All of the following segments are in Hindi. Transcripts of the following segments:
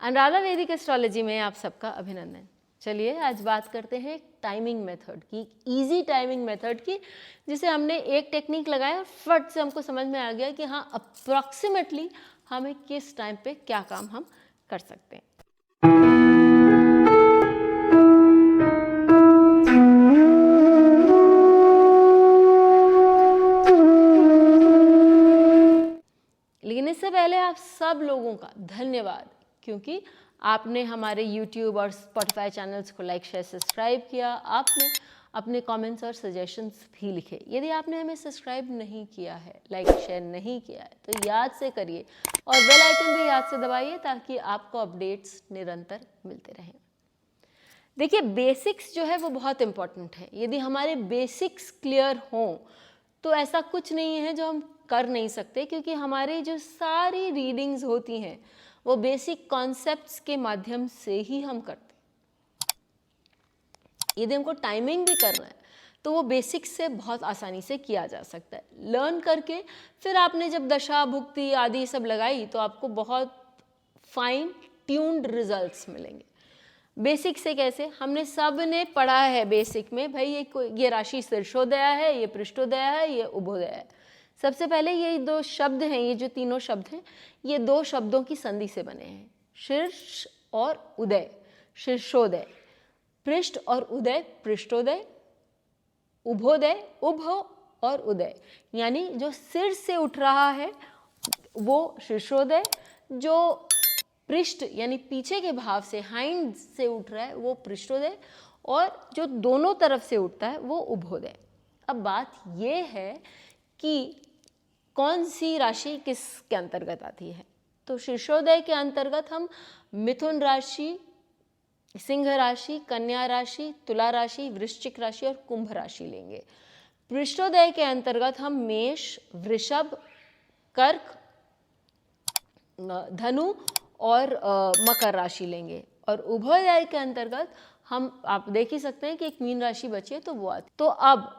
अनुराधा वैदिक एस्ट्रोलॉजी में आप सबका अभिनंदन। चलिए आज बात करते हैं टाइमिंग मेथड की, इजी टाइमिंग मेथड की, जिसे हमने एक टेक्निक लगाया और फट से हमको समझ में आ गया कि हाँ अप्रॉक्सीमेटली हमें किस टाइम पे क्या काम हम कर सकते हैं। लेकिन इससे पहले आप सब लोगों का धन्यवाद, क्योंकि आपने हमारे YouTube और Spotify चैनल्स को लाइक शेयर सब्सक्राइब किया, आपने अपने कमेंट्स और सजेशंस भी लिखे। यदि आपने हमें सब्सक्राइब नहीं किया है, लाइक शेयर नहीं किया है, तो याद से करिए और बेल आइकन भी याद से दबाइए ताकि आपको अपडेट्स निरंतर मिलते रहें। देखिए बेसिक्स जो है वो बहुत इम्पॉर्टेंट है। यदि हमारे बेसिक्स क्लियर हों तो ऐसा कुछ नहीं है जो हम कर नहीं सकते, क्योंकि हमारी जो सारी रीडिंग्स होती हैं वो बेसिक कॉन्सेप्ट्स के माध्यम से ही हम करते हैं। यदि हमको टाइमिंग भी करना है तो वो बेसिक्स से बहुत आसानी से किया जा सकता है। लर्न करके फिर आपने जब दशा भुक्ति आदि सब लगाई तो आपको बहुत फाइन ट्यून्ड रिजल्ट्स मिलेंगे। बेसिक से कैसे, हमने सब ने पढ़ा है बेसिक में, भाई ये राशि शीर्षोदय है, ये पृष्ठोदय है, ये उभोदय है। सबसे पहले ये दो शब्द हैं, ये जो तीनों शब्द हैं ये दो शब्दों की संधि से बने हैं, शीर्ष और उदय, शीर्षोदय, पृष्ठ और उदय, पृष्ठोदय, उभोदय, उभ और उदय। यानी जो सिर से उठ रहा है वो शीर्षोदय, जो पृष्ठ यानी पीछे के भाव से हाइंड से उठ रहा है वो पृष्ठोदय, और जो दोनों तरफ से उठता है वो उभोदय। अब बात ये है कि कौन सी राशि किसके अंतर्गत आती है। तो शीर्षोदय के अंतर्गत हम मिथुन राशि, सिंह राशि, कन्या राशि, तुला राशि, वृश्चिक राशि और कुंभ राशि लेंगे। पृष्ठोदय के अंतर्गत हम मेष, वृषभ, कर्क, धनु और मकर राशि लेंगे। और उभयोदय के अंतर्गत हम, आप देख ही सकते हैं कि एक मीन राशि बची है तो वो आती। तो अब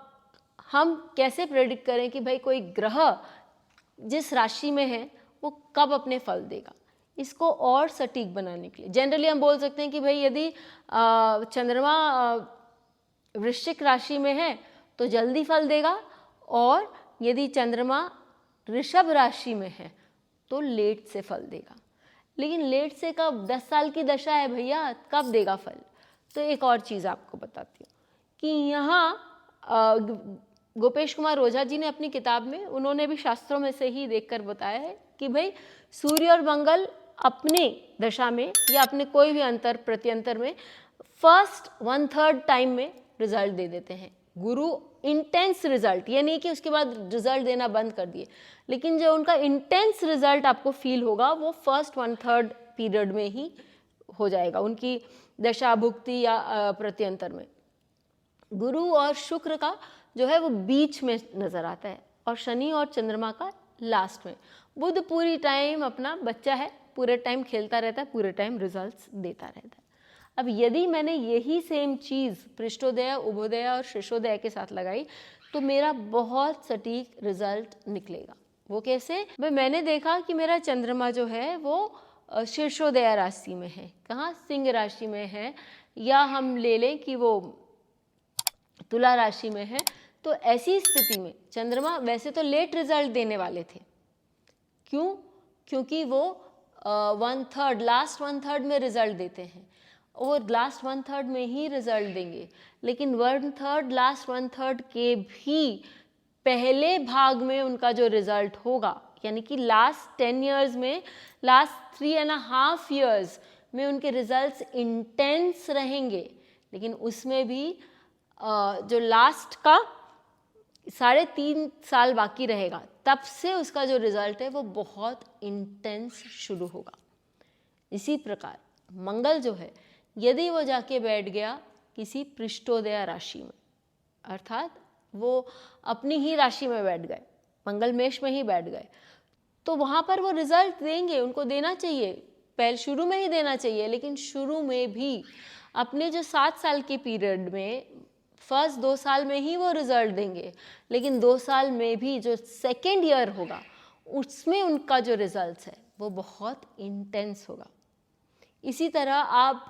हम कैसे प्रेडिक्ट करें कि भाई कोई ग्रह जिस राशि में है वो कब अपने फल देगा। इसको और सटीक बनाने के लिए जनरली हम बोल सकते हैं कि भाई यदि चंद्रमा वृश्चिक राशि में है तो जल्दी फल देगा, और यदि चंद्रमा ऋषभ राशि में है तो लेट से फल देगा। लेकिन लेट से कब, 10 साल की दशा है भैया, कब देगा फल। तो एक और चीज़ आपको बताती हूँ कि यहाँ गोपेश कुमार ओझा जी ने अपनी किताब में, उन्होंने भी शास्त्रों में से ही देखकर बताया है कि भाई सूर्य और मंगल अपने दशा में या अपने कोई भी अंतर प्रत्यंतर में फर्स्ट 1/3 टाइम में रिजल्ट दे देते हैं। गुरु इंटेंस रिजल्ट, ये नहीं कि उसके बाद रिजल्ट देना बंद कर दिए, लेकिन जो उनका इंटेंस रिजल्ट आपको फील होगा वो फर्स्ट 1/3 पीरियड में ही हो जाएगा, उनकी दशा भुक्ति या प्रत्यंतर में। गुरु और शुक्र का जो है वो बीच में नजर आता है, और शनि और चंद्रमा का लास्ट में। बुध पूरी टाइम अपना बच्चा है, पूरे टाइम खेलता रहता है, पूरे टाइम रिजल्ट्स देता रहता है। अब यदि मैंने यही सेम चीज़ पृष्ठोदय, उभोदय और शीर्षोदय के साथ लगाई तो मेरा बहुत सटीक रिजल्ट निकलेगा। वो कैसे, भाई मैंने देखा कि मेरा चंद्रमा जो है वो शीर्षोदय राशि में है, कहाँ, सिंह राशि में है, या हम ले लें कि वो तुला राशि में है। तो ऐसी स्थिति में चंद्रमा वैसे तो लेट रिजल्ट देने वाले थे, क्यों, क्योंकि वो 1/3 लास्ट 1/3 में रिजल्ट देते हैं, और लास्ट 1/3 में ही रिजल्ट देंगे। लेकिन 1/3 लास्ट 1/3 के भी पहले भाग में उनका जो रिजल्ट होगा, यानी कि लास्ट 10 ईयर्स में, लास्ट 3.5 ईयर्स में उनके रिजल्ट्स इंटेंस रहेंगे। लेकिन उसमें भी जो लास्ट का 3.5 साल बाकी रहेगा, तब से उसका जो रिजल्ट है वो बहुत इंटेंस शुरू होगा। इसी प्रकार मंगल जो है, यदि वो जाके बैठ गया किसी पृष्ठोदय राशि में, अर्थात वो अपनी ही राशि में बैठ गए, मंगल मेष में ही बैठ गए, तो वहाँ पर वो रिजल्ट देंगे, उनको देना चाहिए, पहले शुरू में ही देना चाहिए। लेकिन शुरू में भी अपने जो 7 साल के पीरियड में फर्स्ट 2 साल में ही वो रिजल्ट देंगे, लेकिन 2 साल में भी जो सेकेंड ईयर होगा उसमें उनका जो रिजल्ट है वो बहुत इंटेंस होगा। इसी तरह आप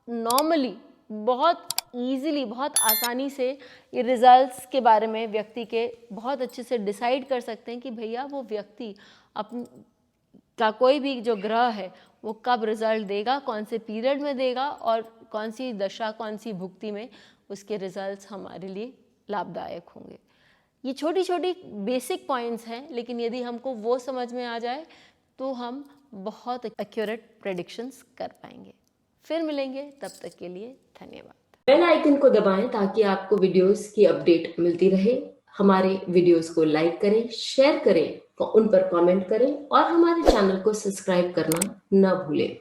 नॉर्मली बहुत ईज़िली, बहुत आसानी से ये रिजल्ट्स के बारे में व्यक्ति के बहुत अच्छे से डिसाइड कर सकते हैं कि भैया वो व्यक्ति का कोई भी जो ग्रह है वो कब रिजल्ट देगा, कौन से पीरियड में देगा और कौन सी दशा, कौन सी भुक्ति में उसके रिजल्ट्स हमारे लिए लाभदायक होंगे। ये छोटी छोटी बेसिक पॉइंट्स हैं, लेकिन यदि हमको वो समझ में आ जाए तो हम बहुत एक्यूरेट प्रेडिक्शंस कर पाएंगे। फिर मिलेंगे, तब तक के लिए धन्यवाद। बेल आइकन को दबाएं ताकि आपको वीडियोस की अपडेट मिलती रहे। हमारे वीडियोस को लाइक करें, शेयर करें, उन पर कमेंट करें और हमारे चैनल को सब्सक्राइब करना न भूलें।